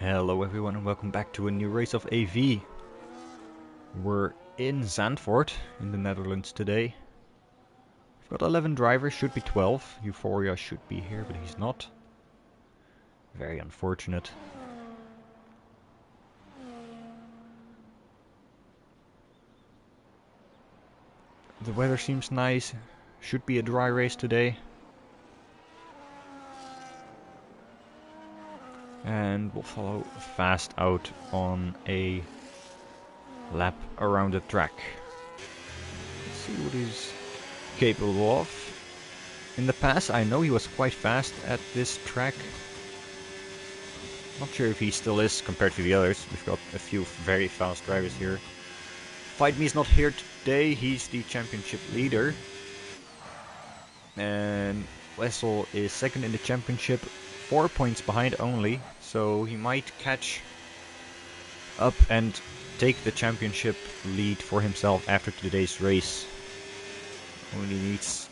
Hello everyone and welcome back to a new race of AV. We're in Zandvoort in the Netherlands today. We've got 11 drivers, should be 12. Euphoria should be here, but he's not. Very unfortunate. The weather seems nice. Should be a dry race today. And we'll follow fast out on a lap around the track. Let's see what he's capable of. In the past, I know he was quite fast at this track. Not sure if he still is compared to the others. We've got a few very fast drivers here. Fight Me is not here today. He's the championship leader. And Wessel is second in the championship. 4 points behind only. So he might catch up and take the championship lead for himself after today's race. Only needs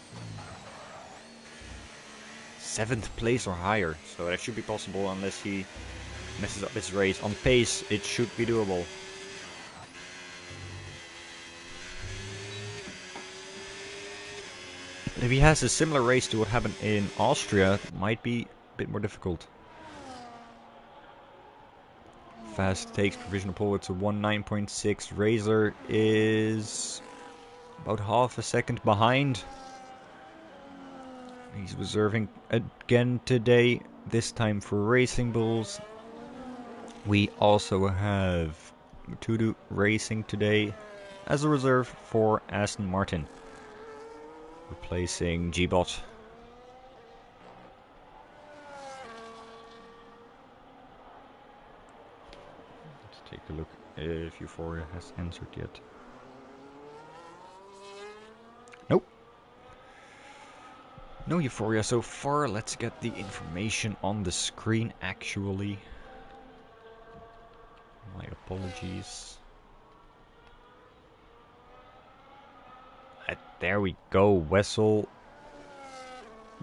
7th place or higher, so that should be possible unless he messes up his race. On pace, it should be doable. But if he has a similar race to what happened in Austria, it might be a bit more difficult. Fast takes provisional pole, it's a 1:09.6. Razor is about half a second behind. He's reserving again today, this time for Racing Bulls. We also have Tudu racing today as a reserve for Aston Martin, replacing G-Bot. Let's take a look if Euphoria has answered yet. Nope. No Euphoria so far. Let's get the information on the screen actually. My apologies. There we go. Wessel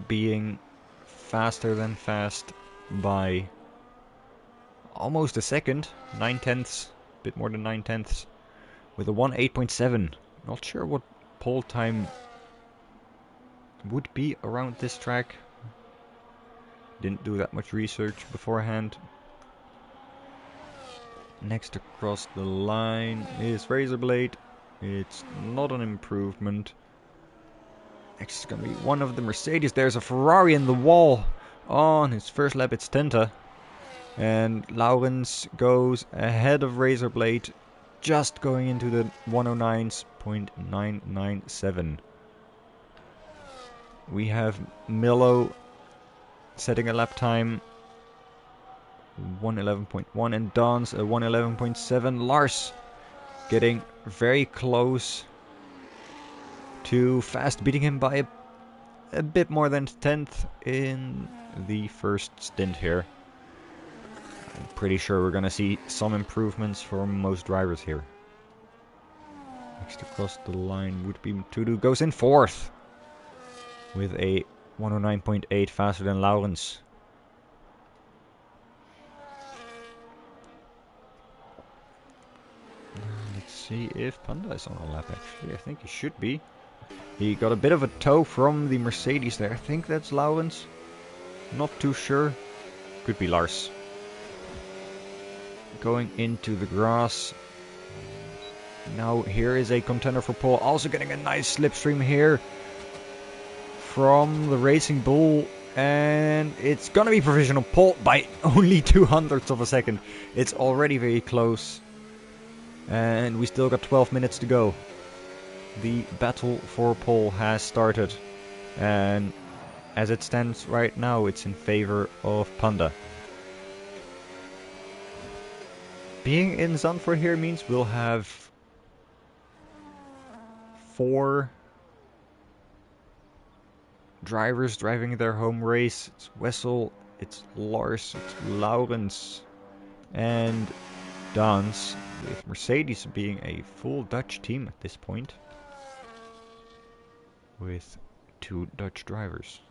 being faster than fast by almost a second. 9/10, a bit more than 9/10, with a 1:08.7. Not sure what pole time would be around this track. Didn't do that much research beforehand. Next across the line is Razorblade. It's not an improvement. Next is going to be one of the Mercedes. There's a Ferrari in the wall. On his first lap it's Tenta. And Laurens goes ahead of Razorblade, just going into the 109.997. We have Milo setting a lap time 1:11.1 and Dons a 1:11.7. Lars getting very close to Fast, beating him by a bit more than 10th in the first stint here. I'm pretty sure we're going to see some improvements for most drivers here. Next across the line would be Tudu, goes in 4th with a 109.8, faster than Laurens. Let's see if Panda is on a lap actually. I think he should be. He got a bit of a tow from the Mercedes there. I think that's Laurens. Not too sure. Could be Lars. Going into the grass. Now here is a contender for pole. Also getting a nice slipstream here from the Racing Bull. And it's going to be provisional pole by only 200ths of a second. It's already very close. And we still got 12 minutes to go. The battle for pole has started. And as it stands right now, it's in favor of Panda. Being in Zandvoort here means we'll have 4 drivers driving their home race. It's Wessel, it's Lars, it's Laurens, and Dans, with Mercedes being a full Dutch team at this point, with 2 Dutch drivers.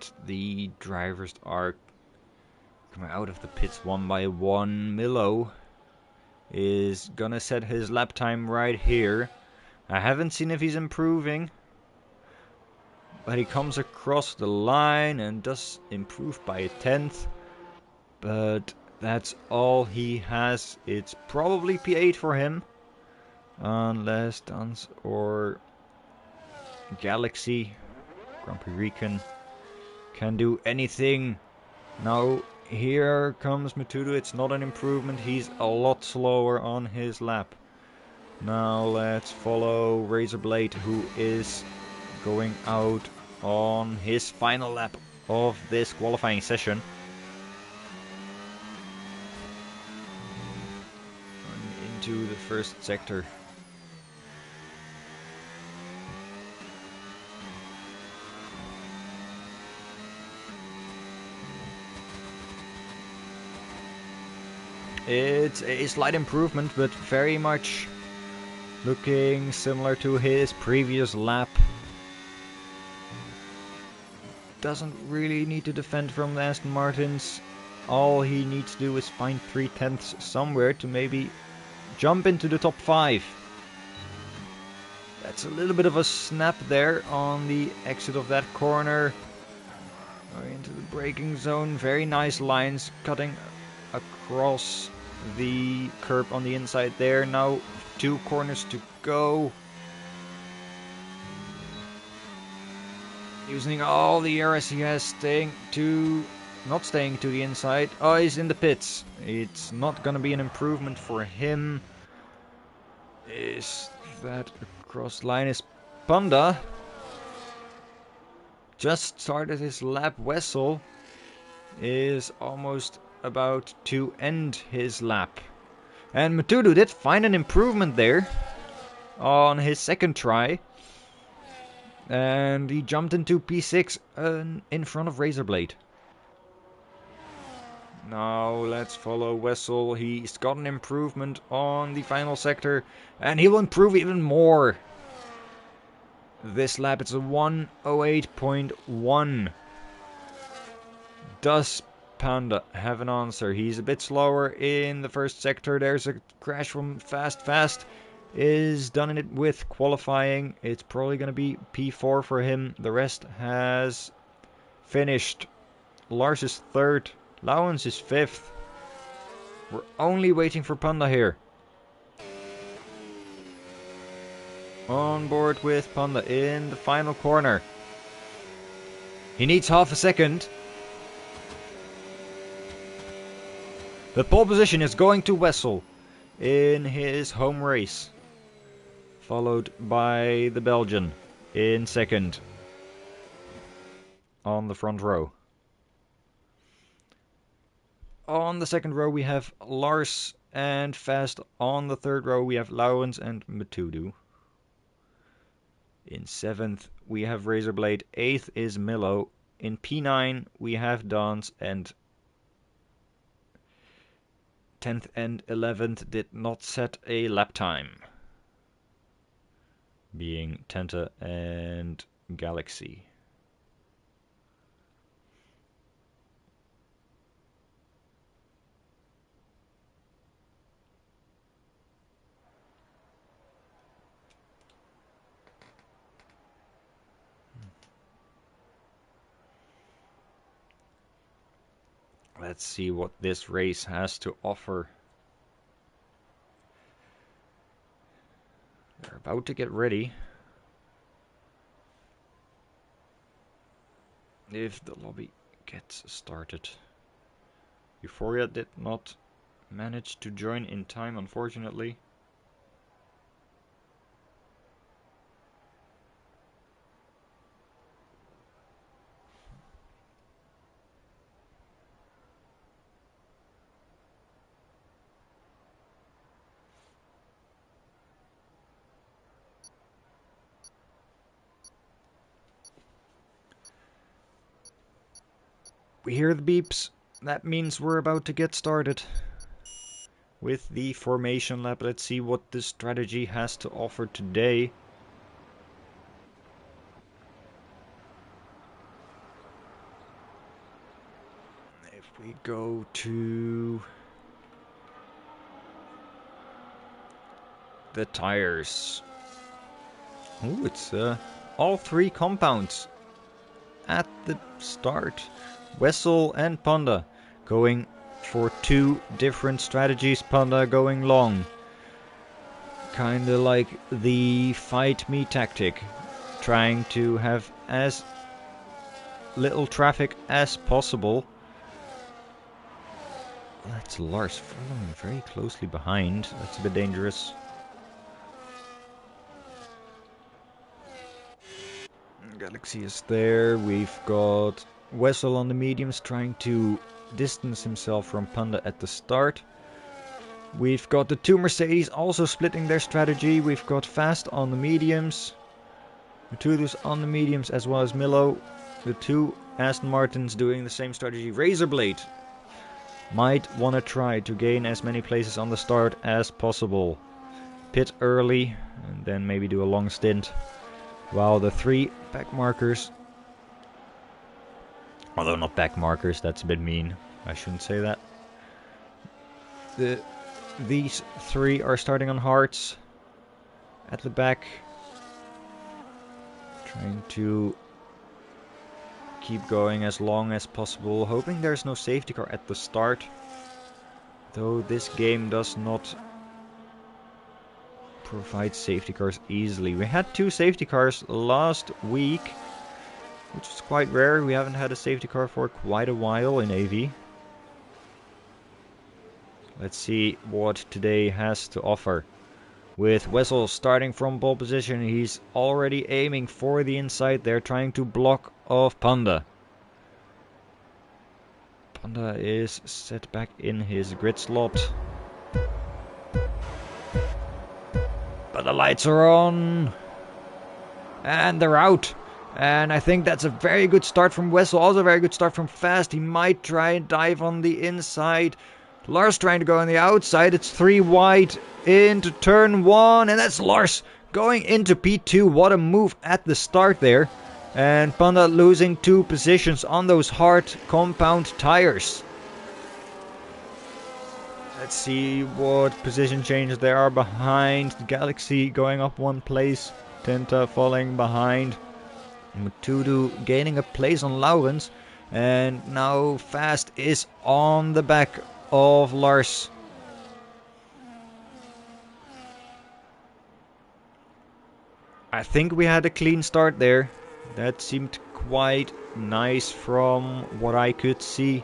and the drivers are coming out of the pits one by one. Milo is gonna set his lap time right here. I haven't seen if he's improving, but he comes across the line and does improve by a tenth. But that's all he has. It's probably P8 for him, unless Dance or Galaxy Grand Prix Recon can do anything. Now here comes Matudu. It's not an improvement. He's a lot slower on his lap. Now let's follow Razorblade, who is going out on his final lap of this qualifying session. Into the first sector. It's a slight improvement, but very much looking similar to his previous lap. Doesn't really need to defend from the Aston Martins. All he needs to do is find 3/10 somewhere to maybe jump into the top 5. That's a little bit of a snap there on the exit of that corner. Going into the braking zone. Very nice lines cutting across the curb on the inside there. Now 2 corners to go. Using all the areas he has, not staying to the inside. Oh, he's in the pits. It's not gonna be an improvement for him. Is that across line? Is Panda just started his lap. Wessel is almost about to end his lap. And Matudu did find an improvement there on his second try. And he jumped into P6 in front of Razorblade. Now let's follow Wessel. He's got an improvement on the final sector. And he will improve even more. This lap it's a 1:08.1. Does Panda have an answer? He's a bit slower in the first sector. There's a crash from Fast. Is done it with qualifying. It's probably going to be P4 for him. The rest has finished. Lars is 3rd. Lowens is 5th. We're only waiting for Panda here. On board with Panda in the final corner. He needs half a second. The pole position is going to Wessel in his home race. Followed by the Belgian in 2nd. On the front row. On the 2nd row we have Lars and Fast. On the 3rd row we have Lowens and Matudu. In 7th we have Razorblade. 8th is Milo. In P9 we have Dance, and 10th and 11th did not set a lap time. Being Tenta and Galaxy. Let's see what this race has to offer. They're about to get ready. If the lobby gets started. Euphoria did not manage to join in time, unfortunately. We hear the beeps. That means we're about to get started with the formation lap. Let's see what this strategy has to offer today. go to the tires. Ooh, it's all three compounds at the start. Wessel and Panda going for two different strategies. Panda going long. Kinda like the fight me tactic. Trying to have as little traffic as possible. That's Lars following very closely behind. That's a bit dangerous. Galaxy is there. We've got Wessel on the mediums trying to distance himself from Panda at the start. We've got the two Mercedes also splitting their strategy. We've got Fast on the mediums. Matudu's on the mediums as well as Milo. The two Aston Martins doing the same strategy. Razorblade might want to try to gain as many places on the start as possible. Pit early and then maybe do a long stint. While the three back markers, although not back markers, that's a bit mean. I shouldn't say that. These three are starting on hards at the back. Trying to keep going as long as possible. Hoping there's no safety car at the start. Though this game does not provide safety cars easily. We had two safety cars last week, which is quite rare. We haven't had a safety car for quite a while in AV. Let's see what today has to offer. With Wessel starting from pole position, he's already aiming for the inside there, trying to block off Panda. Panda is set back in his grid slot. But the lights are on. And they're out. And I think that's a very good start from Wessel. Also a very good start from Fast. He might try and dive on the inside. Lars trying to go on the outside. It's 3 wide into turn 1. And that's Lars going into P2. What a move at the start there. And Panda losing 2 positions on those hard compound tires. Let's see what position changes there are behind. Galaxy going up 1 place. Tenta falling behind. Matudu gaining a place on Laurens. And now Fast is on the back of Lars. I think we had a clean start there. That seemed quite nice from what I could see.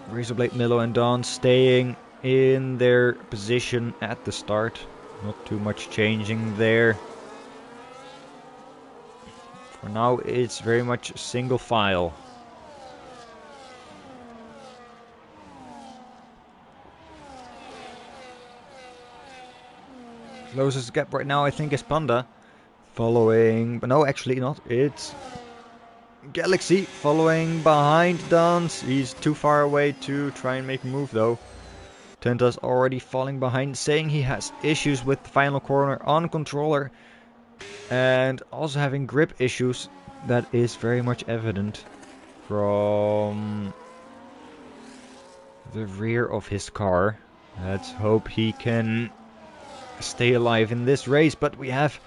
Razorblade, Milo and Don staying in their position at the start. Not too much changing there. For now it's very much single file. Closest gap right now I think is Panda. Following, but no actually not. It's Galaxy following behind Dance. He's too far away to try and make a move though. Tenta's already falling behind, saying he has issues with the final corner on controller. And also having grip issues. That is very much evident from the rear of his car. Let's hope he can stay alive in this race. But we have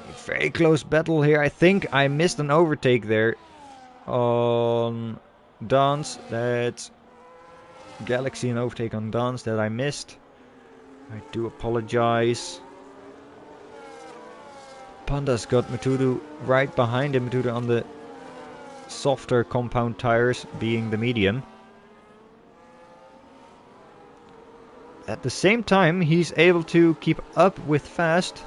a very close battle here. I think I missed an overtake there on Dance. That's Galaxy, an overtake on Dance that I missed. I do apologize. Panda's got Matudu right behind him. Matudu on the softer compound tires, being the medium. At the same time, he's able to keep up with Fast.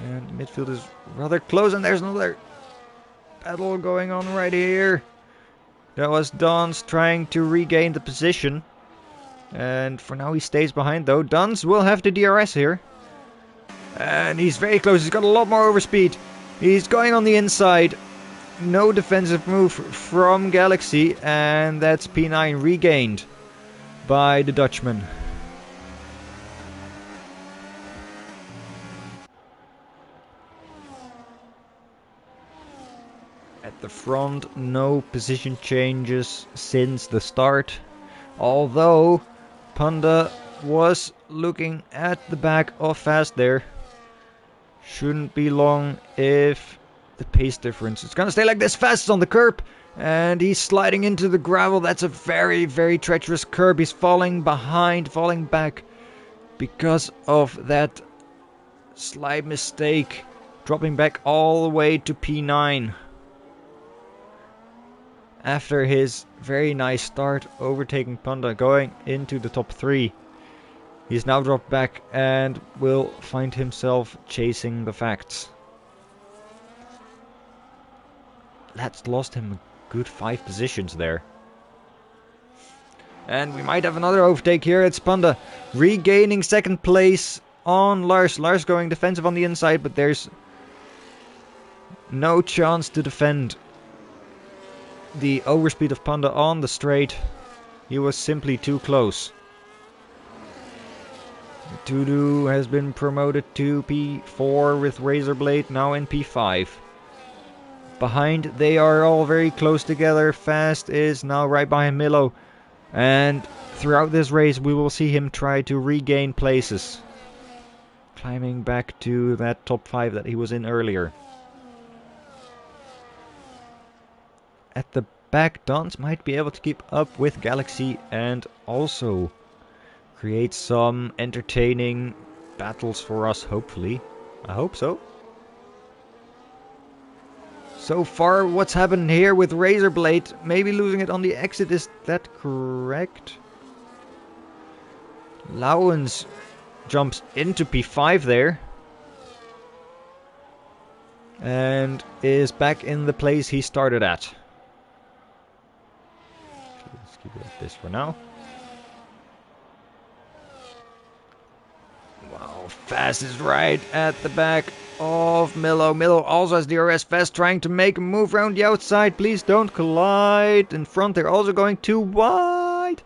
And midfield is rather close, and there's another battle going on right here. That was Dons trying to regain the position. And for now he stays behind though. Dons will have the DRS here. And he's very close. He's got a lot more overspeed. He's going on the inside. No defensive move from Galaxy. And that's P9 regained by the Dutchman. At the front, no position changes since the start. Although Panda was looking at the back of Fast there. Shouldn't be long if the pace difference is gonna stay like this. Fast is on the curb and he's sliding into the gravel. That's a very, very treacherous curb. He's falling behind, falling back because of that slight mistake. Dropping back all the way to P9. After his very nice start, overtaking Panda, going into the top 3. He's now dropped back and will find himself chasing the facts. That's lost him a good 5 positions there. And we might have another overtake here. It's Panda regaining second place on Lars. Lars going defensive on the inside, but there's no chance to defend the overspeed of Panda on the straight. He was simply too close. Tudu has been promoted to P4 with Razorblade, now in P5. Behind, they are all very close together. Fast is now right behind Milo. And throughout this race we will see him try to regain places. Climbing back to that top 5 that he was in earlier. At the back, Dons might be able to keep up with Galaxy and also create some entertaining battles for us, hopefully. I hope so. So far, what's happened here with Razorblade? Maybe losing it on the exit, is that correct? Lowens jumps into P5 there. And is back in the place he started at. Let's keep it like this for now. Wow, Fast is right at the back of Milo. Milo also has DRS. Fast trying to make a move around the outside. Please don't collide. In front they're also going too wide.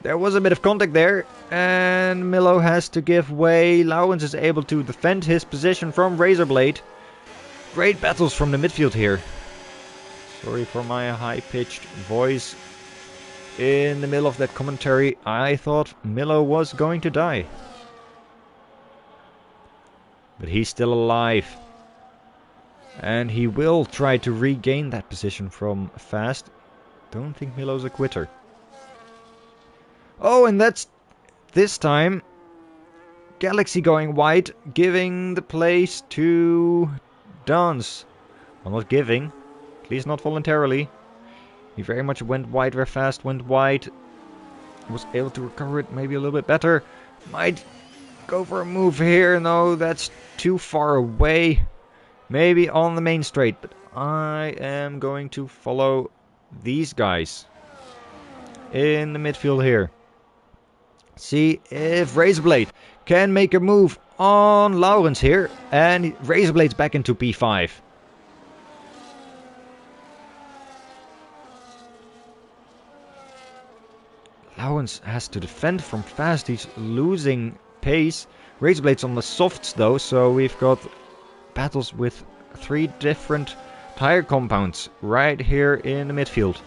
There was a bit of contact there. And Milo has to give way. Lowens is able to defend his position from Razorblade. Great battles from the midfield here. Sorry for my high-pitched voice. In the middle of that commentary, I thought Milo was going to die. But he's still alive. And he will try to regain that position from Fast. Don't think Milo's a quitter. Oh, and that's this time Galaxy going wide, giving the place to Dons. Well, not giving, at least not voluntarily. He very much went wide where Fast went wide. Was able to recover it maybe a little bit better. Might go for a move here. No, that's too far away. Maybe on the main straight, but I am going to follow these guys in the midfield here. See if Razorblade can make a move on Lowens here. And Razorblade's back into P5. Lowens has to defend from Fast. He's losing pace. Razorblade's on the softs though, so we've got battles with 3 different tire compounds right here in the midfield.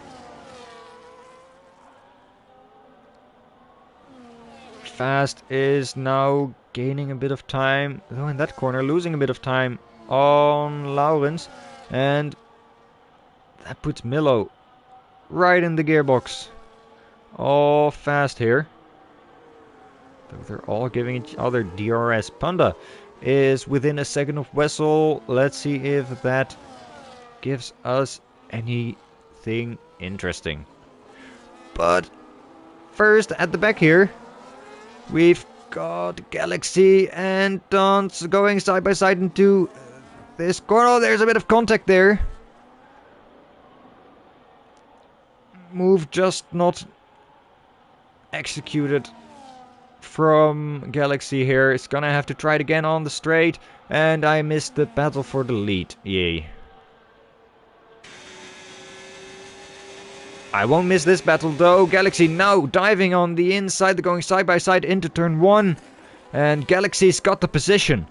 Fast is now gaining a bit of time, though in that corner losing a bit of time on Lowens. And that puts Milo right in the gearbox. All Fast here. Though they're all giving each other DRS. Panda is within a second of Wessel. Let's see if that gives us anything interesting. But first, at the back here, we've got Galaxy and Dons going side by side into this corner. Oh, there's a bit of contact there. Move just not executed from Galaxy here. It's gonna have to try it again on the straight. And I missed the battle for the lead. Yay. I won't miss this battle though. Galaxy now diving on the inside. They're going side by side into turn 1. And Galaxy's got the position.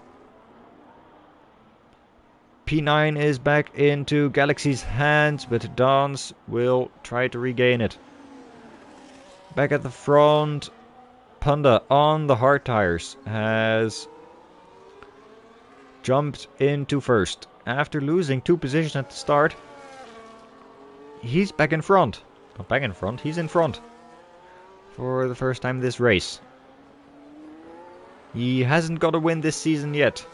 P9 is back into Galaxy's hands, but Dance will try to regain it. Back at the front, Panda on the hard tires has jumped into first. After losing 2 positions at the start, he's back in front. Not back in front, he's in front. For the first time this race. He hasn't got a win this season yet.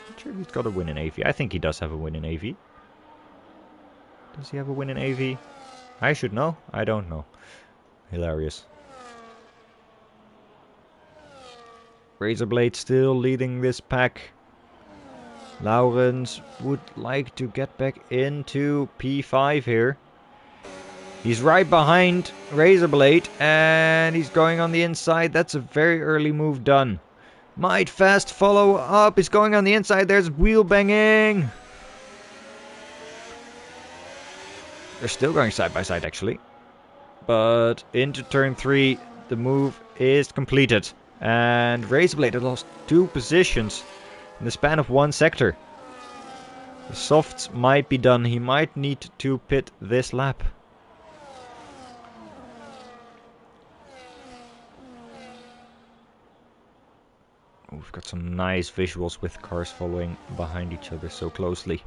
I'm sure he's got a win in AV. I think he does have a win in AV. Does he have a win in AV? I should know. I don't know. Hilarious. Razorblade still leading this pack. Laurens would like to get back into P5 here. He's right behind Razorblade and he's going on the inside. That's a very early move done. Might fast follow up. He's going on the inside. There's wheel banging. They're still going side by side actually. But into turn 3 the move is completed. And Razorblade has lost 2 positions in the span of 1 sector. The softs might be done. He might need to pit this lap. We've got some nice visuals with cars following behind each other so closely.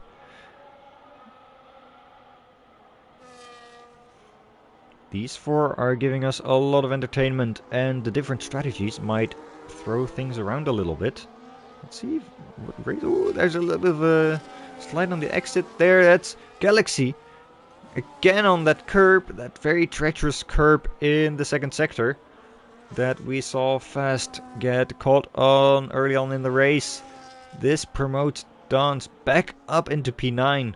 These 4 are giving us a lot of entertainment, and the different strategies might throw things around a little bit. Let's see what race. Oh, there's a little bit of a slide on the exit there. That's Galaxy. Again on that curb, that very treacherous curb in the second sector that we saw Fast get caught on early on in the race. This promotes Dance back up into P9.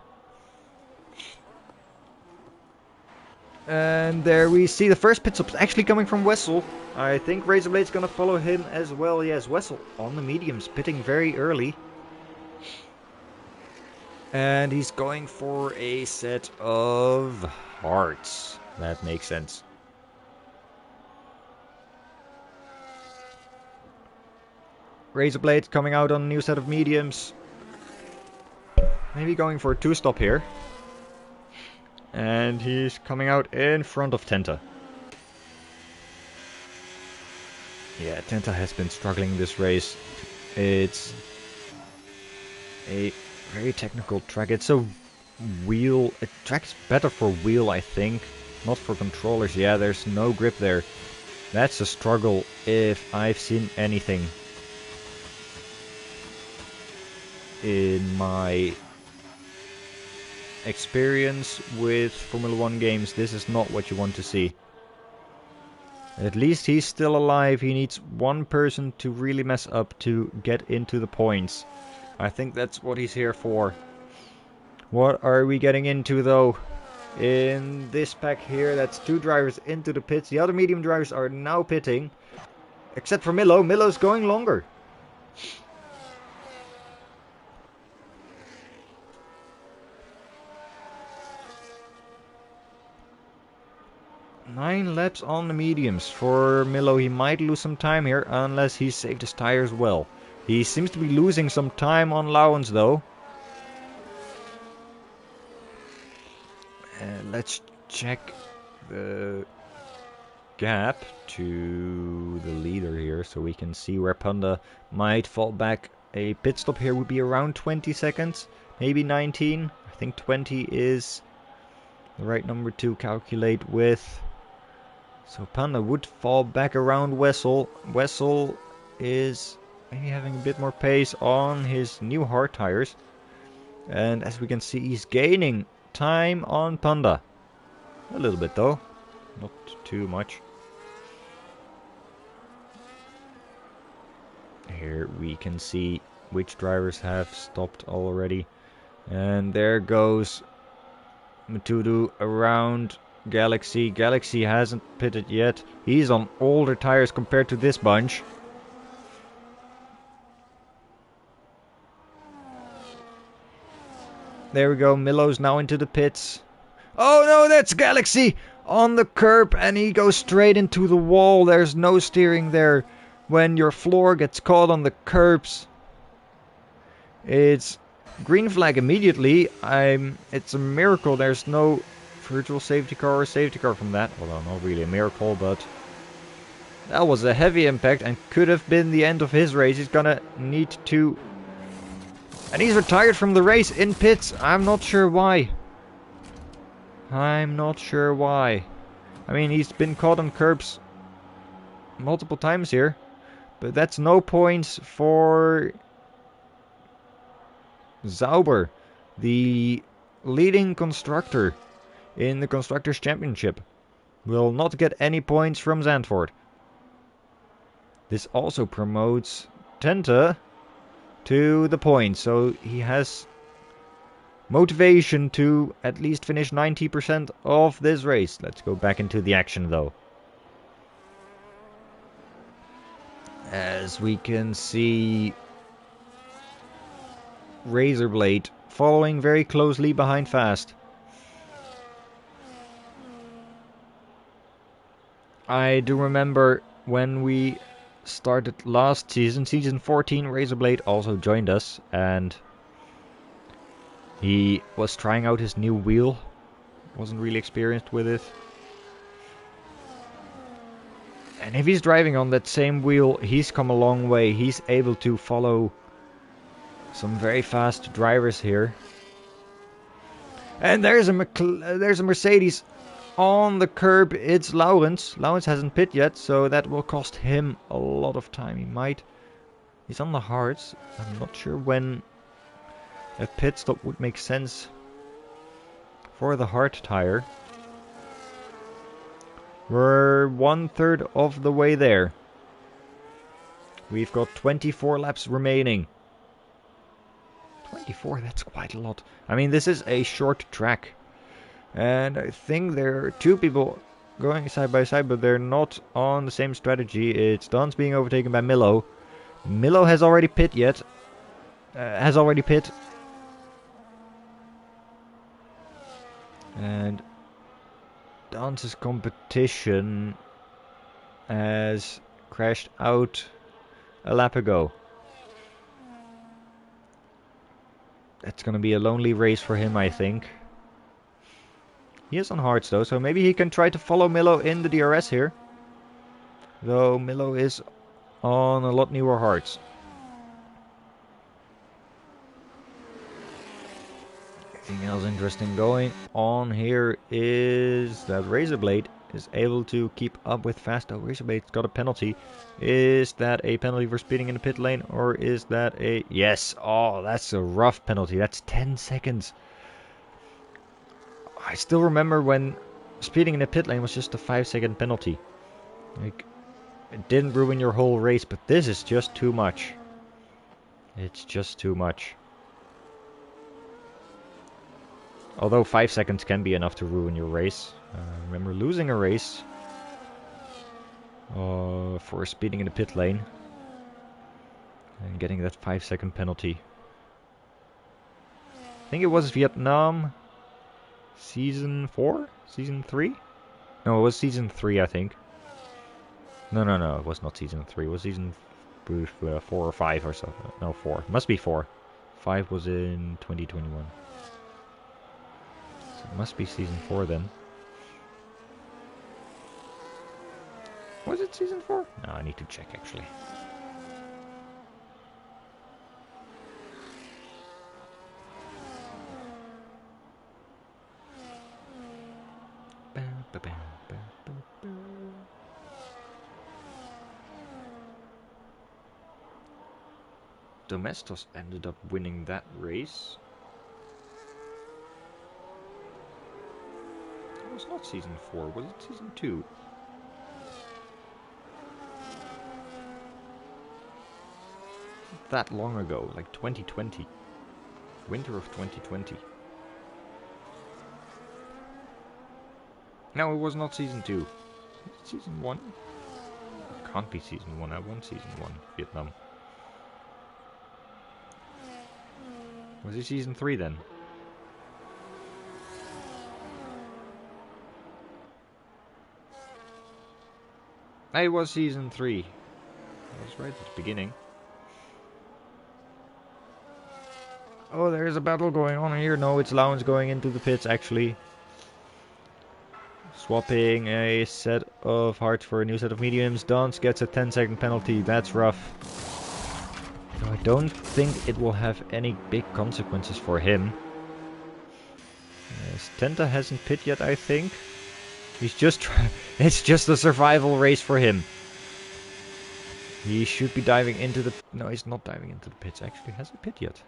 And there we see the first pit stops actually coming from Wessel. I think Razorblade's gonna follow him as well. Yes, Wessel on the mediums, pitting very early. And he's going for a set of hearts. That makes sense. Razorblade coming out on a new set of mediums. Maybe going for a 2-stop here. And he's coming out in front of Tenta. Yeah, Tenta has been struggling this race. It's a very technical track. It's a wheel. A track's better for wheel, I think. Not for controllers. Yeah, there's no grip there. That's a struggle if I've seen anything. In my experience with Formula 1 games, this is not what you want to see. At least he's still alive. He needs one person to really mess up to get into the points. I think that's what he's here for. What are we getting into though? In this pack here, that's 2 drivers into the pits. The other medium drivers are now pitting. Except for Milo. Milo's going longer. Nine laps on the mediums. For Milo, he might lose some time here unless he saved his tires well. He seems to be losing some time on Laurens though. Let's check the gap to the leader here so we can see where Panda might fall back. A pit stop here would be around 20 seconds, maybe 19. I think 20 is the right number to calculate with. So Panda would fall back around Wessel. Wessel is maybe having a bit more pace on his new hard tires. And as we can see, he's gaining time on Panda. A little bit though, not too much. Here we can see which drivers have stopped already. And there goes Matudu around Galaxy. Galaxy hasn't pitted yet. He's on older tires compared to this bunch. There we go. Milo's now into the pits. Oh no, that's Galaxy on the curb and he goes straight into the wall. There's no steering there when your floor gets caught on the curbs. It's Green flag immediately. It's a miracle there's no virtual safety car or safety car from that. Although not really a miracle, but that was a heavy impact and could have been the end of his race. He's gonna need to... And he's retired from the race in pits. I'm not sure why. I'm not sure why. I mean, he's been caught on curbs multiple times here. But that's no points for Sauber, the leading constructor in the Constructors' Championship. Will not get any points from Zandvoort. This also promotes Tenta to the points, so he has motivation to at least finish 90% of this race. Let's go back into the action though. As we can see, Razorblade following very closely behind Fast. I do remember when we started last season, season 14, Razorblade also joined us, and he was trying out his new wheel. Wasn't really experienced with it. And if he's driving on that same wheel, he's come a long way. He's able to follow some very fast drivers here. And there's a Mercedes on the curb. It's Lawrence. Lawrence hasn't pit yet, so that will cost him a lot of time. He's on the hards. I'm not sure when a pit stop would make sense for the hard tire. We're 1/3 of the way there. We've got 24 laps remaining. 24, that's quite a lot. I mean, this is a short track. And I think there are two people going side by side, but they're not on the same strategy. It's Dons being overtaken by Milo. Milo has already pit. And Dons' competition has crashed out a lap ago. That's gonna be a lonely race for him, I think. He is on hards though, so maybe he can try to follow Milo in the DRS here. Though Milo is on a lot newer hards. Anything else interesting going on here is that Razorblade is able to keep up with Fast. Oh, Razorblade's got a penalty. Is that a penalty for speeding in the pit lane, or is that a... Yes! Oh, that's a rough penalty. That's 10 seconds. I still remember when speeding in the pit lane was just a 5-second penalty. Like, it didn't ruin your whole race, but this is just too much. It's just too much. Although 5 seconds can be enough to ruin your race. I remember losing a race for speeding in the pit lane and getting that 5-second penalty. I think it was Vietnam season 4? Season 3? No, it was season 3, I think. No, it was not season 3. It was season 4 or 5 or so. No, 4. It must be 4. 5 was in 2021. It must be season 4 then. Was it season 4? No, I need to check actually. Domestos ended up winning that race. It was not season 4, was it season 2? Not that long ago, like 2020. Winter of 2020. No, it was not season 2. Was it season 1? It can't be season 1, I won season 1, Vietnam. Was it season 3 then? It was season 3. I was right at the beginning. Oh, there's a battle going on here. No, it's Lowens going into the pits, actually. Swapping a set of hearts for a new set of mediums. Dance gets a 10-second penalty. That's rough. So I don't think it will have any big consequences for him. Tenta hasn't pit yet, I think. He's just trying. It's just a survival race for him. He should be diving into the... No, he's not diving into the pits, actually. Has he pit yet?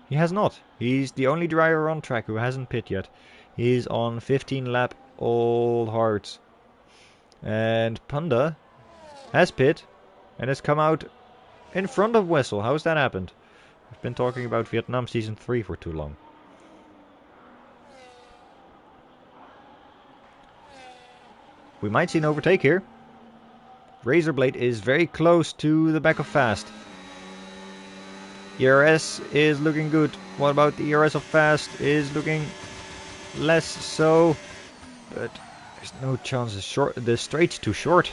He has not. He's the only driver on track who hasn't pit yet. He's on 15 lap all hards. And Panda has pit and has come out in front of Wessel. How's that happened? I've been talking about Vietnam Season 3 for too long. We might see an overtake here. Razorblade is very close to the back of Fast. ERS is looking good. What about the ERS of Fast? Is looking less so. But there's no chance. The straight's too short.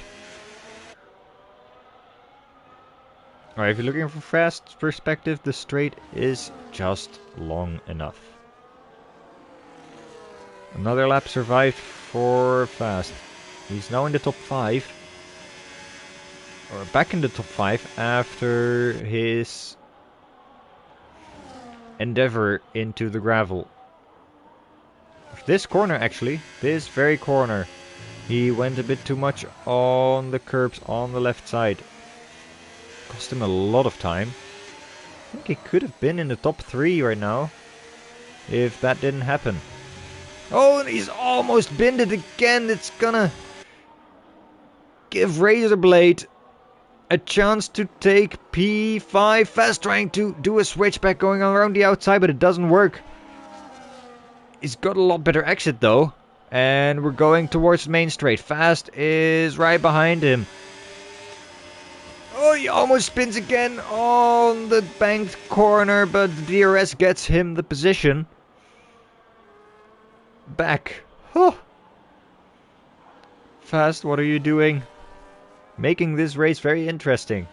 Alright, if you're looking from Fast's perspective, the straight is just long enough. Another lap survived for Fast. He's now in the top 5. Or back in the top 5 after his endeavor into the gravel. This corner, actually, this very corner, he went a bit too much on the curbs on the left side. Cost him a lot of time. I think he could have been in the top 3 right now if that didn't happen. Oh, and he's almost binned it again. It's gonna give Razorblade a chance to take P5. Fast trying to do a switchback going around the outside, but it doesn't work. He's got a lot better exit though. And we're going towards the main straight. Fast is right behind him. Oh, he almost spins again on the banked corner, but the DRS gets him the position. Back. Huh. Fast, what are you doing? Making this race very interesting.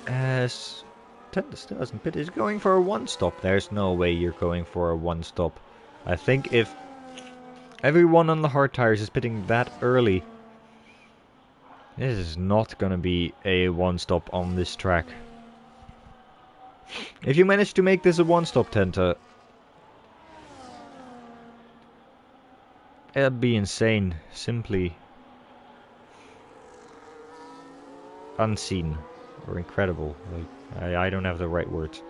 As Tenta still hasn't pit, is going for a one stop. There's no way you're going for a one stop. I think if everyone on the hard tires is pitting that early, this is not gonna be a one stop on this track. If you manage to make this a one stop, Tenta, it'd be insane. Simply unseen or incredible. Like, I don't have the right words.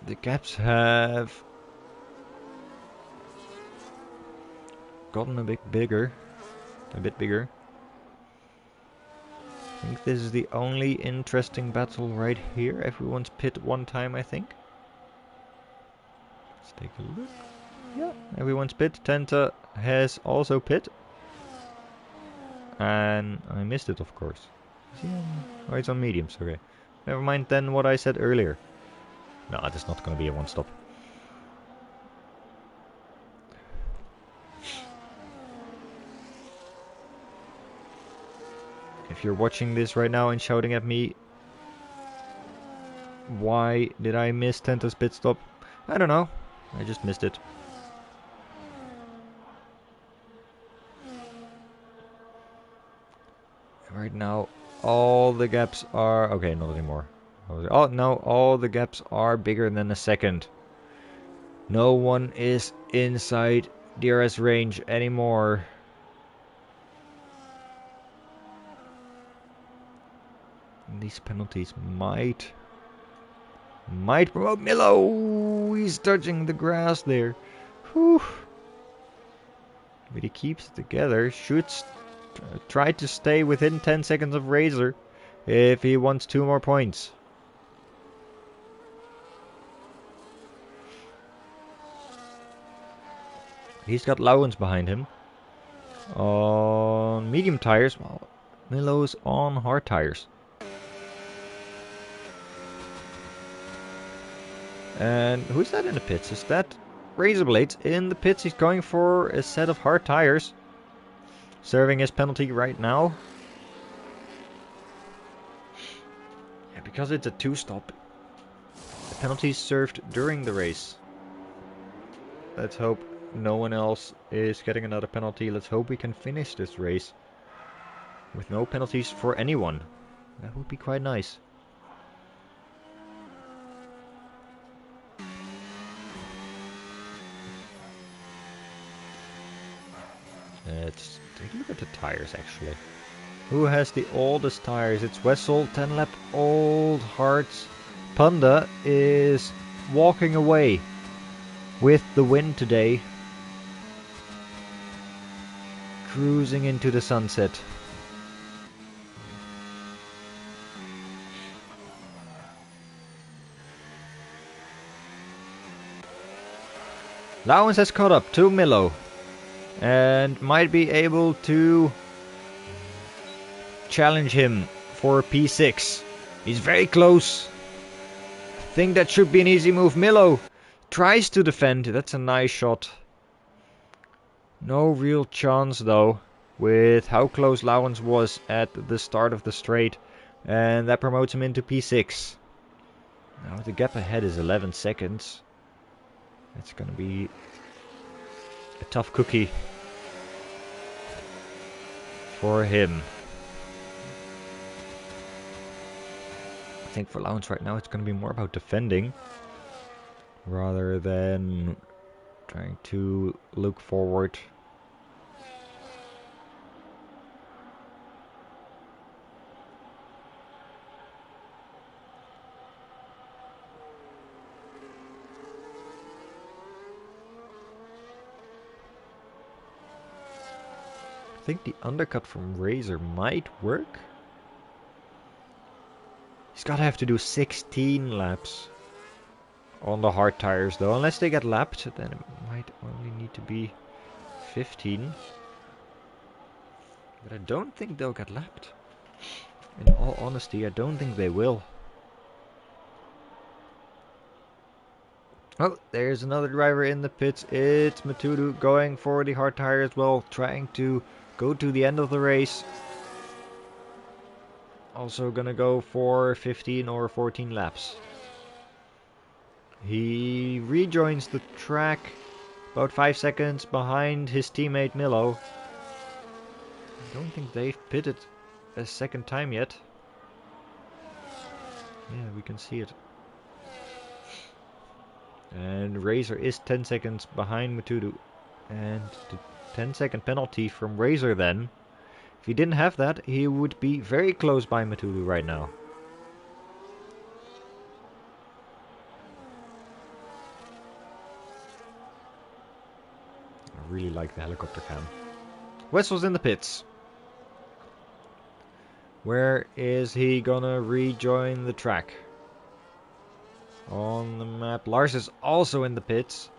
The gaps have gotten a bit bigger. I think this is the only interesting battle right here. Everyone's pit one time, I think. Let's take a look. Yeah, everyone's pit. Tenta has also pit. And I missed it, of course. Oh, it's on mediums, okay. Never mind then what I said earlier. No, that's not going to be a one stop. If you're watching this right now and shouting at me, why did I miss Tenta's pit stop? I don't know. I just missed it. Right now, all the gaps are... Okay, not anymore. Oh, no, all the gaps are bigger than a second. No one is inside DRS range anymore. These penalties might promote Milo. He's touching the grass there. Whew. But he keeps it together. Should try to stay within 10 seconds of Razor if he wants 2 more points. He's got Lowens behind him on medium tires, while Milo's on hard tires. And who's that in the pits? Is that Razorblade in the pits? He's going for a set of hard tires. serving his penalty right now. Yeah, because it's a 2-stop, the penalty is served during the race. Let's hope no one else is getting another penalty. Let's hope we can finish this race with no penalties for anyone. That would be quite nice. Let's take a look at the tires actually. Who has the oldest tires? It's Wessel, 10 lap old hearts. Panda is walking away with the win today. Cruising into the sunset. Lowens has caught up to Milo and might be able to challenge him for P6. He's very close. I think that should be an easy move. Milo tries to defend. That's a nice shot. No real chance though, with how close Lowens was at the start of the straight. And that promotes him into P6. Now the gap ahead is 11 seconds. It's gonna be a tough cookie for him. I think for Lowens right now it's gonna be more about defending rather than trying to look forward. I think the undercut from Razor might work. He's gotta have to do 16 laps on the hard tires though. Unless they get lapped, then it might only need to be 15. But I don't think they'll get lapped. In all honesty, I don't think they will. Oh, there's another driver in the pits. It's Matudu going for the hard tire as well, trying to go to the end of the race. Also gonna go for 15 or 14 laps. He rejoins the track about 5 seconds behind his teammate Milo. I don't think they've pitted a second time yet. Yeah, we can see it. And Razor is 10 seconds behind Matudu. And the 10-second penalty from Razor then. If he didn't have that, he would be very close by Matudu right now. I really like the helicopter cam. Wessel's in the pits. Where is he gonna rejoin the track? On the map. Lars is also in the pits.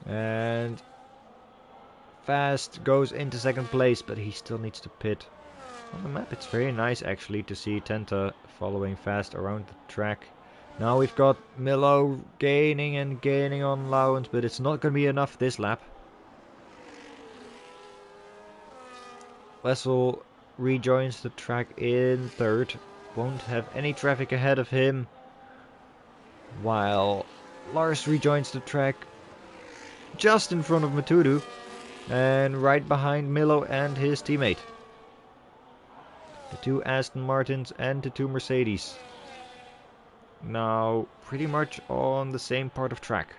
And Fast goes into second place, but he still needs to pit. On the map it's very nice actually to see Tenta following Fast around the track. Now we've got Milo gaining and gaining on Lowens, but it's not going to be enough this lap. Wessel rejoins the track in third. Won't have any traffic ahead of him. While Lars rejoins the track just in front of Matudu. And right behind Milo and his teammate. The 2 Aston Martins and the 2 Mercedes. Now pretty much on the same part of track.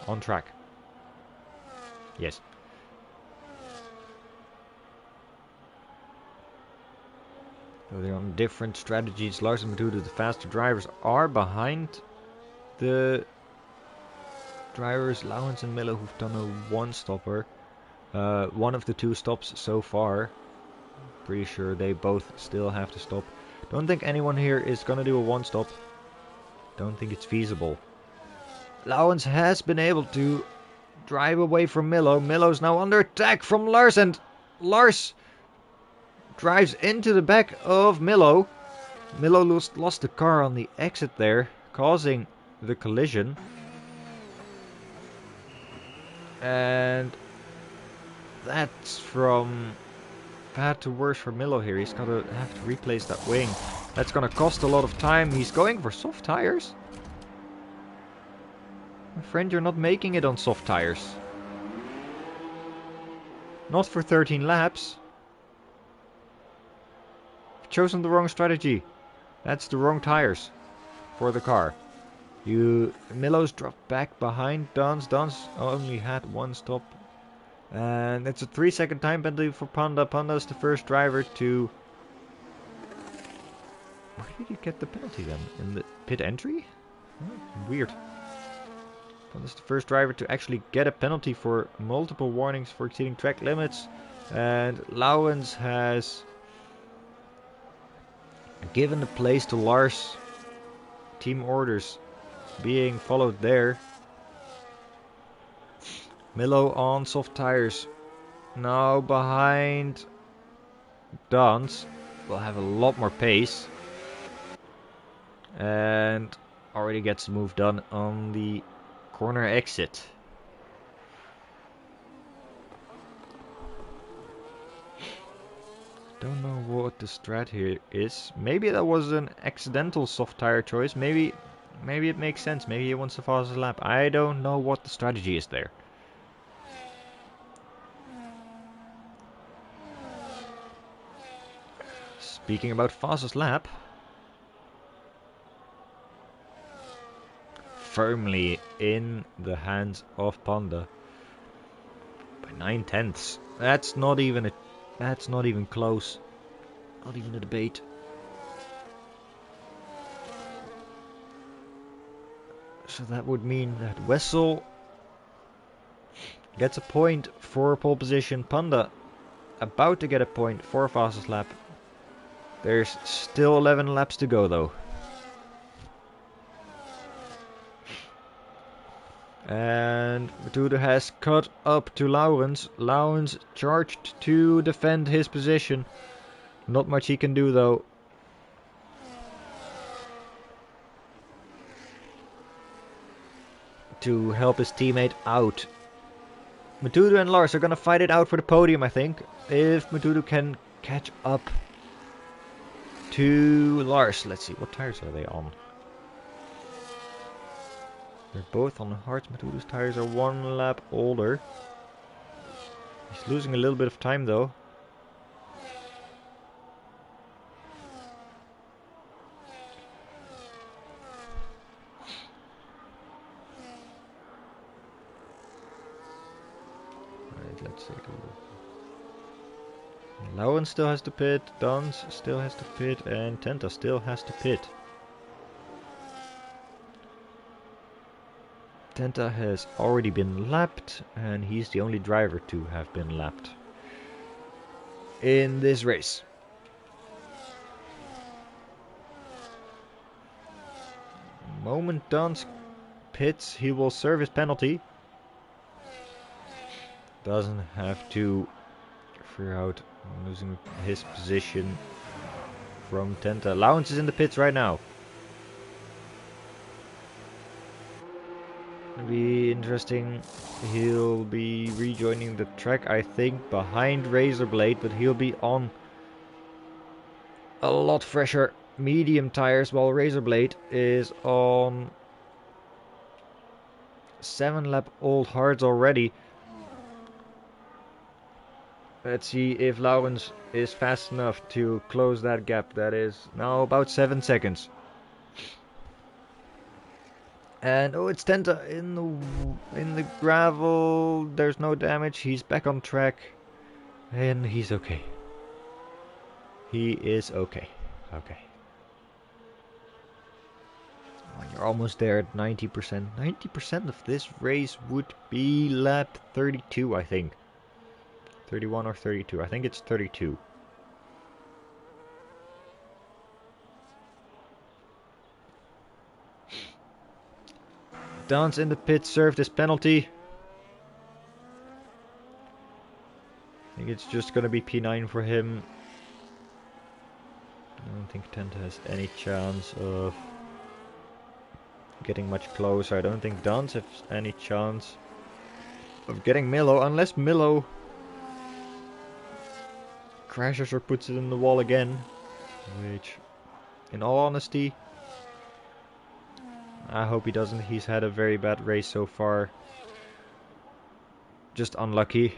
On track. Yes. So they're on different strategies. Lars and Matudu, the faster drivers, are behind the drivers Lowens and Miller, who've done a one-stopper. One of the 2 stops so far. Pretty sure they both still have to stop. Don't think anyone here is gonna do a one-stop. Don't think it's feasible. Lowens has been able to drive away from Milo. Milo's now under attack from Lars, and Lars drives into the back of Milo. Milo lost the car on the exit there, causing the collision. And That's from bad to worse for Milo here. He's gonna have to replace that wing. That's gonna cost a lot of time. He's going for soft tires. My friend, you're not making it on soft tires. Not for 13 laps. You've chosen the wrong strategy. That's the wrong tires for the car. Milo's dropped back behind Dance. Dance only had one stop. And it's a 3-second time penalty for Panda. Panda's the first driver to... Where did he get the penalty then? In the pit entry? Oh, weird. Panda's the first driver to actually get a penalty for multiple warnings for exceeding track limits. And Laurens has given the place to Lars. Team orders being followed there. Milo on soft tires. Now behind Dance. Will have a lot more pace. And already gets the move done on the corner exit. Don't know what the strat here is. Maybe that was an accidental soft tire choice. Maybe it makes sense. Maybe he wants the fastest lap. I don't know what the strategy is there. Speaking about fastest lap. Firmly in the hands of Panda. By 9/10. That's not even close. Not even a debate. So that would mean that Wessel gets a point for pole position. Panda about to get a point for fastest lap. There's still 11 laps to go though. And Matuda has caught up to Laurens. Laurens charged to defend his position. Not much he can do though. To help his teammate out. Matuda and Lars are gonna fight it out for the podium, I think. If Matuda can catch up to Lars. Let's see, what tires are they on? They're both on hards. Matuda's tires are 1 lap older. He's losing a little bit of time though. Alright, let's take a look. Lauren still has to pit, Dans still has to pit, and Tenta still has to pit. Tenta has already been lapped, and he's the only driver to have been lapped in this race. Moment Dans pits, he will serve his penalty. Doesn't have to figure out losing his position from Tenta. Laurens is in the pits right now. It'll be interesting. He'll be rejoining the track, I think, behind Razorblade, but he'll be on a lot fresher medium tires, while Razorblade is on 7 lap old hards already. Let's see if Laurens is fast enough to close that gap. That is now about 7 seconds. And oh, it's Tenta in the gravel. There's no damage. He's back on track, and he's okay. He is okay. Okay. When you're almost there at 90%. 90% of this race would be lap 32, I think. 31 or 32. I think it's 32. Dance in the pit served his penalty. I think it's just gonna be P9 for him. I don't think Tenta has any chance of getting much closer. I don't think Dance has any chance of getting Milo, unless Milo crashes or puts it in the wall again. Which, in all honesty, I hope he doesn't. He's had a very bad race so far. Just unlucky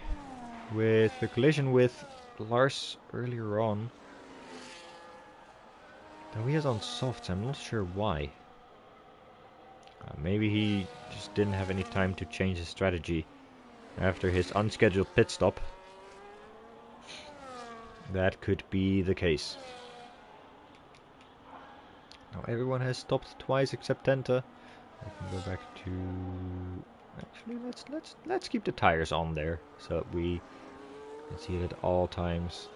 with the collision with Lars earlier on. Though he is on softs, I'm not sure why. Maybe he just didn't have any time to change his strategy after his unscheduled pit stop. That could be the case. Now everyone has stopped twice except Tenta. I can go back to... Actually, let's keep the tires on there so that we can see it at all times.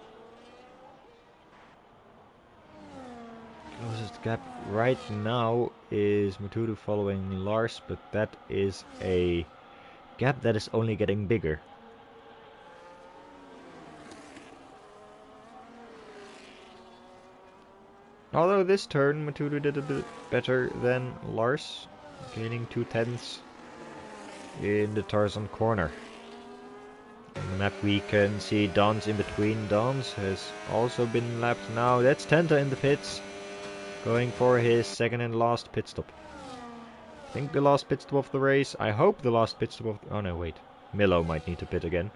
Closest gap right now is Matudu following Lars, but that is a gap that is only getting bigger. Although this turn Matudu did a bit better than Lars, gaining 2/10 in the Tarzan corner. On the map we can see Dons in between. Dons has also been lapped now. That's Tenta in the pits, going for his second and last pit stop. I think the last pit stop of the race. I hope the last pit stop of... Oh no, wait. Milo might need to pit again.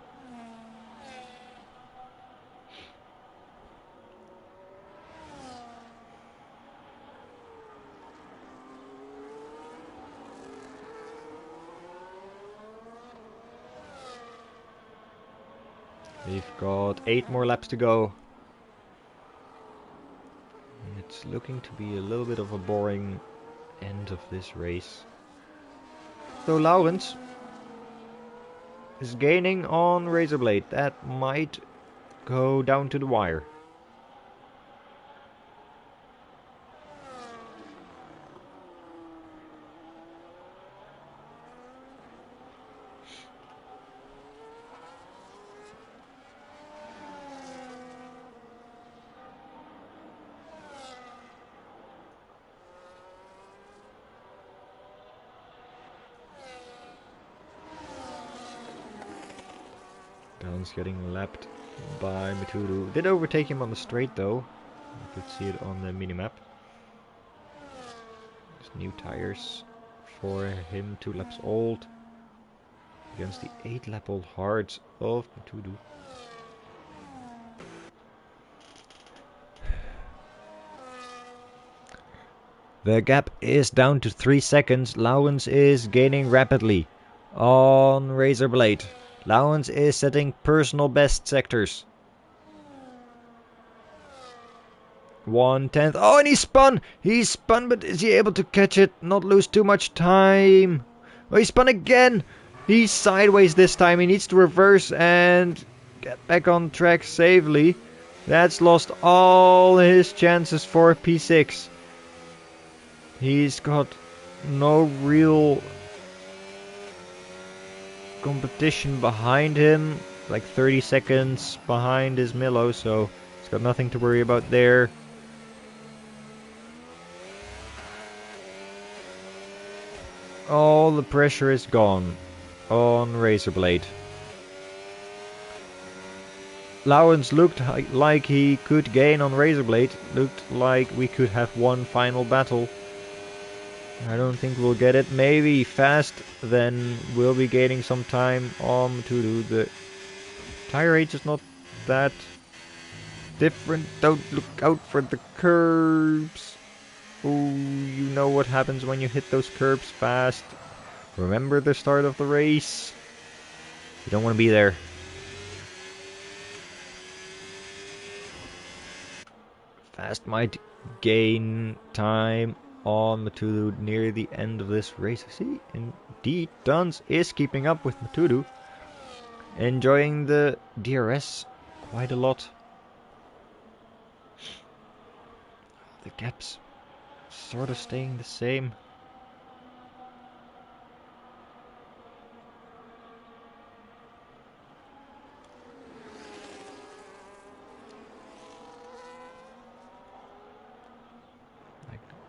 We've got 8 more laps to go. It's looking to be a little bit of a boring end of this race. So Laurens is gaining on Razorblade. That might go down to the wire. Don's getting lapped by Matudu. Did overtake him on the straight though. You could see it on the minimap. There's new tires for him, 2 laps old. Against the 8 lap old hards of Matudu. The gap is down to 3 seconds. Laurens is gaining rapidly on Razorblade. Laurens is setting personal best sectors. 1/10. Oh, and he spun! He spun, but is he able to catch it? Not lose too much time. Oh, he spun again! He's sideways this time. He needs to reverse and get back on track safely. That's lost all his chances for P6. He's got no real competition behind him, like 30 seconds behind is Milo, so he's got nothing to worry about there. All the pressure is gone on Razorblade. Laurens looked like he could gain on Razorblade, looked like we could have one final battle. I don't think we'll get it. Maybe fast, then we'll be gaining some time on to do the tire age is not that different. Don't look out for the curbs. Oh, you know what happens when you hit those curbs fast. Remember the start of the race. You don't want to be there. Fast might gain time on Matudu near the end of this race. See, indeed, Duns is keeping up with Matudu. Enjoying the DRS quite a lot. The gaps sort of staying the same.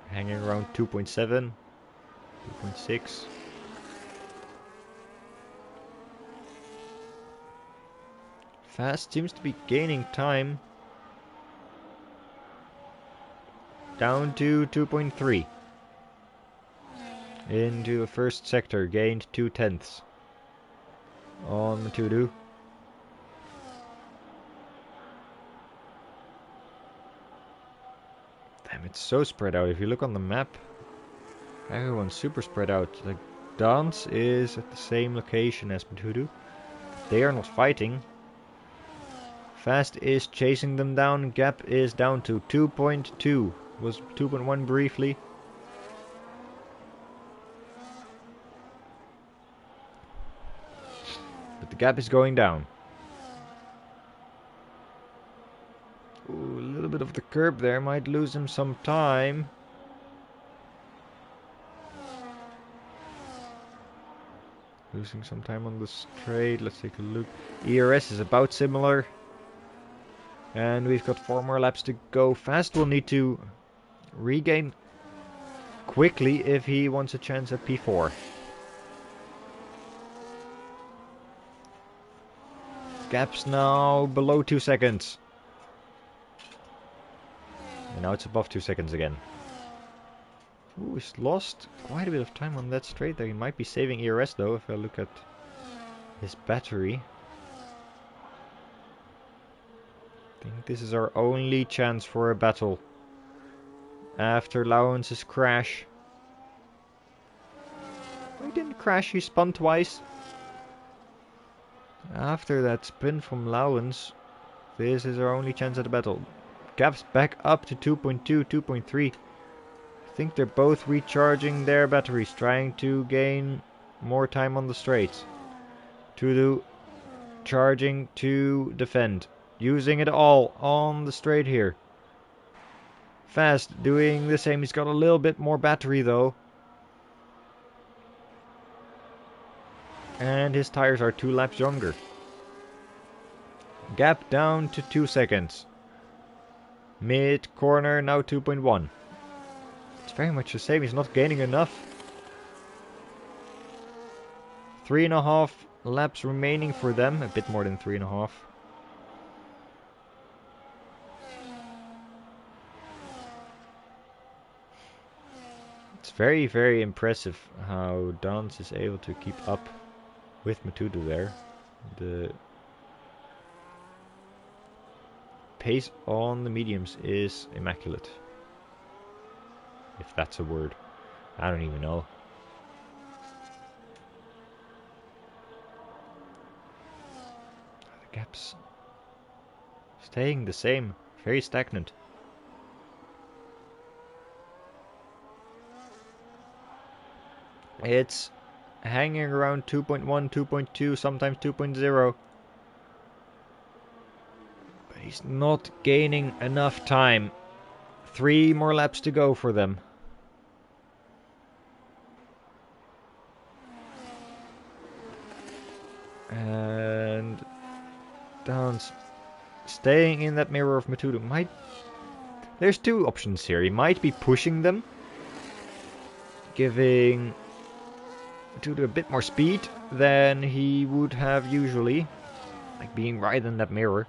Hanging around 2.7, 2.6. Fast seems to be gaining time. Down to 2.3. Into the first sector, gained 2/10 on Matudu. Damn, it's so spread out. If you look on the map, everyone's super spread out. Like, Dance is at the same location as Matudu. They are not fighting. Fast is chasing them down. Gap is down to 2.2. Was 2.1 briefly. But the gap is going down. Ooh, a little bit of the curb there might lose him some time. Losing some time on the straight. Let's take a look. ERS is about similar. And we've got 4 more laps to go. Fast will need to regain quickly if he wants a chance at P4. Gap's now below 2 seconds. And now it's above 2 seconds again. Ooh, he's lost quite a bit of time on that straight there. He might be saving ERS though, if I look at his battery. I think this is our only chance for a battle. After Lauwence's crash. He didn't crash, he spun twice. After that spin from Lauwens, this is our only chance at the battle. Gap's back up to 2.2, 2.3. I think they're both recharging their batteries, trying to gain more time on the straights. Tudu charging to defend, using it all on the straight here. Fast doing the same. He's got a little bit more battery though. And his tires are 2 laps younger. Gap down to 2 seconds. Mid corner now 2.1. It's very much the same. He's not gaining enough. 3.5 laps remaining for them. A bit more than 3.5. It's very, very impressive how Dance is able to keep up with Matudu there. The pace on the mediums is immaculate. If that's a word. I don't even know. The gaps staying the same. Very stagnant. It's hanging around 2.1, 2.2, sometimes 2.0. But he's not gaining enough time. 3 more laps to go for them. And Dance staying in that mirror of Matudu might... There's 2 options here. He might be pushing them, giving Matudu a bit more speed than he would have usually, like being right in that mirror.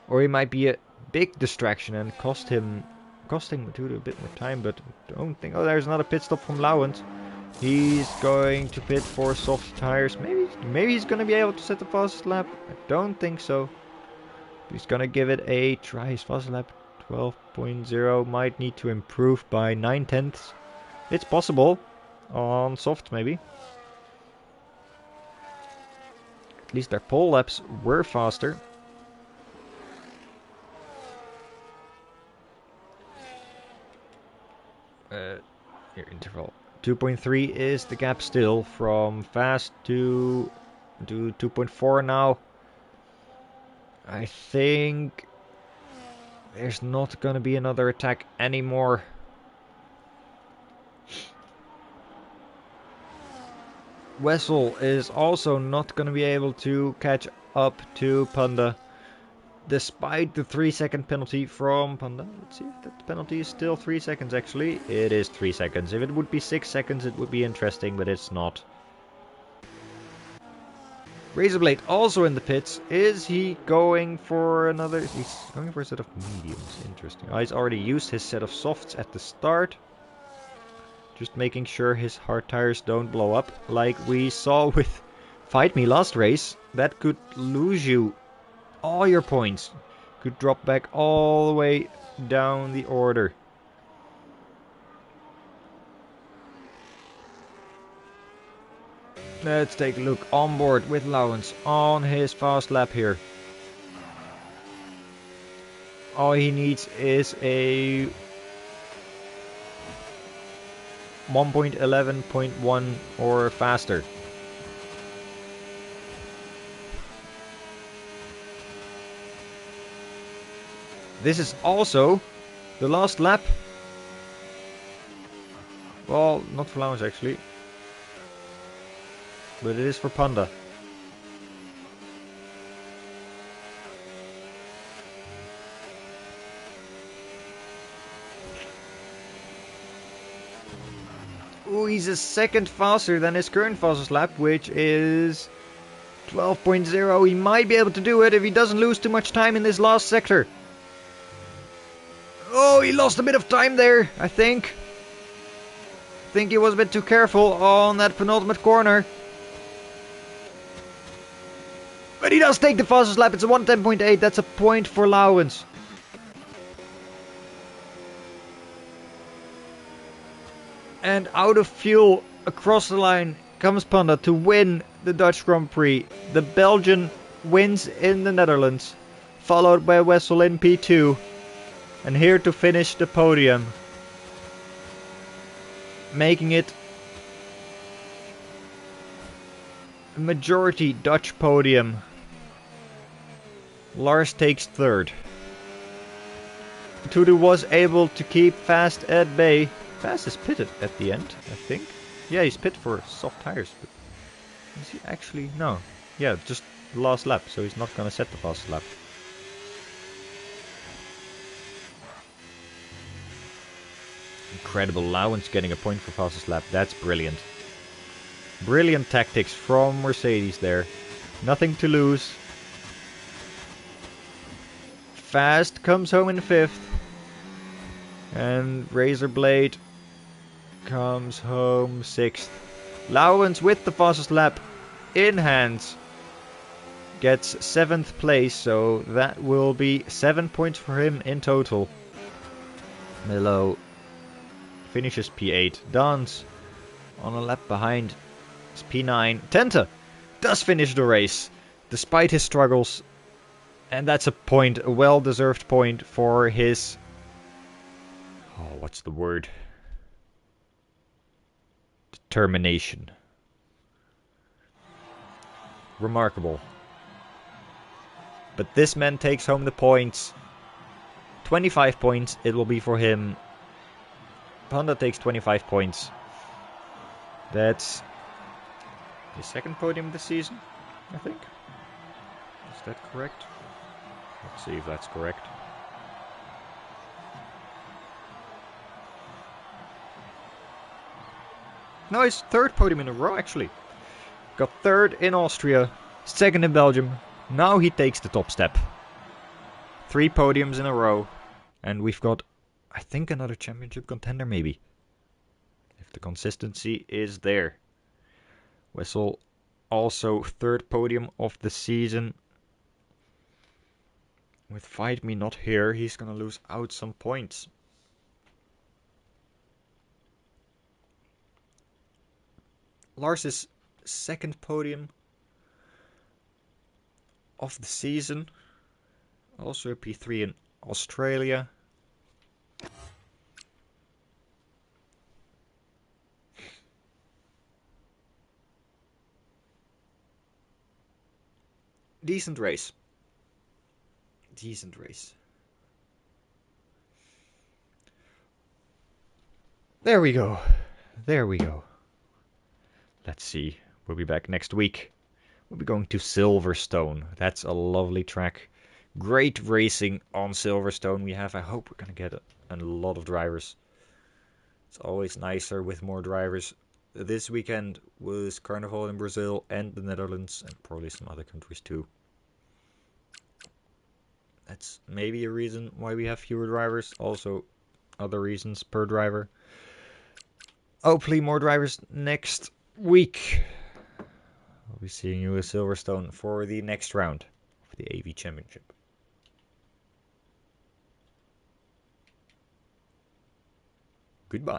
Or he might be a big distraction and costing Matudu a bit more time, but I don't think... Oh, there's another pit stop from Lauwens. He's going to pit for soft tires. Maybe he's going to be able to set the fastest lap. I don't think so. He's going to give it a try. His fastest lap 12.0 might need to improve by 9/10. It's possible. On soft maybe. At least their pole laps were faster. Here, interval 2.3 is the gap still from fast to 2.4 now. I think there's not gonna be another attack anymore. Wessel is also not gonna be able to catch up to Panda, despite the 3-second penalty from Panda. Let's see if that penalty is still 3 seconds actually. It is 3 seconds. If it would be 6 seconds it would be interesting, but it's not. Razorblade also in the pits. Is he going for another... He's going for a set of mediums. Interesting. Oh, he's already used his set of softs at the start. Just making sure his hard tires don't blow up. Like we saw with Fight Me last race. That could lose you all your points. Could drop back all the way down the order. Let's take a look on board with Lawrence on his fast lap here. All he needs is a 1.11.1 or faster. This is also the last lap. Well, not for Lawrence actually. But it is for Panda. Ooh, he's a second faster than his current fastest lap, which is 12.0. He might be able to do it if he doesn't lose too much time in this last sector. Oh, he lost a bit of time there, I think. I think he was a bit too careful on that penultimate corner. But he does take the fastest lap. It's a 1:10.8. That's a point for Lawrence. And out of fuel across the line comes Panda to win the Dutch Grand Prix. The Belgian wins in the Netherlands, followed by Wessel in P2. And here to finish the podium, making it a majority Dutch podium. Lars takes third. Tudu was able to keep Fast at bay. Fast is pitted at the end, I think. Yeah, he's pit for soft tires. But is he actually? No. Yeah, just the last lap, so he's not gonna set the fastest lap. Incredible. Lawrence getting a point for fastest lap. That's brilliant. Brilliant tactics from Mercedes there. Nothing to lose. Fast comes home in 5th. And Razorblade comes home 6th. Lawrence with the fastest lap in hand gets 7th place, so that will be 7 points for him in total. Milo finishes P8. Dance on a lap behind is P9. Tenta does finish the race despite his struggles. And that's a point, a well-deserved point for his... Oh, what's the word? Determination. Remarkable. But this man takes home the points. 25 points it will be for him. Panda takes 25 points. That's his second podium this season, I think. Is that correct? Let's see if that's correct. No, it's third podium in a row, actually. Got third in Austria, second in Belgium. Now he takes the top step. 3 podiums in a row. And we've got, I think, another championship contender, maybe. If the consistency is there. Wessel also third podium of the season. With Fight Me not here, he's gonna lose out some points. Lars' second podium of the season. Also a P3 in Australia. Decent race. Decent race. There we go. There we go. Let's see. We'll be back next week. We'll be going to Silverstone. That's a lovely track. Great racing on Silverstone we have. I hope we're going to get a lot of drivers. It's always nicer with more drivers this weekend was Carnival in Brazil and the Netherlands, and probably some other countries too. That's maybe a reason why we have fewer drivers. Also, other reasons per driver. Hopefully more drivers next week. I'll be seeing you at Silverstone for the next round of the AV Championship. Goodbye.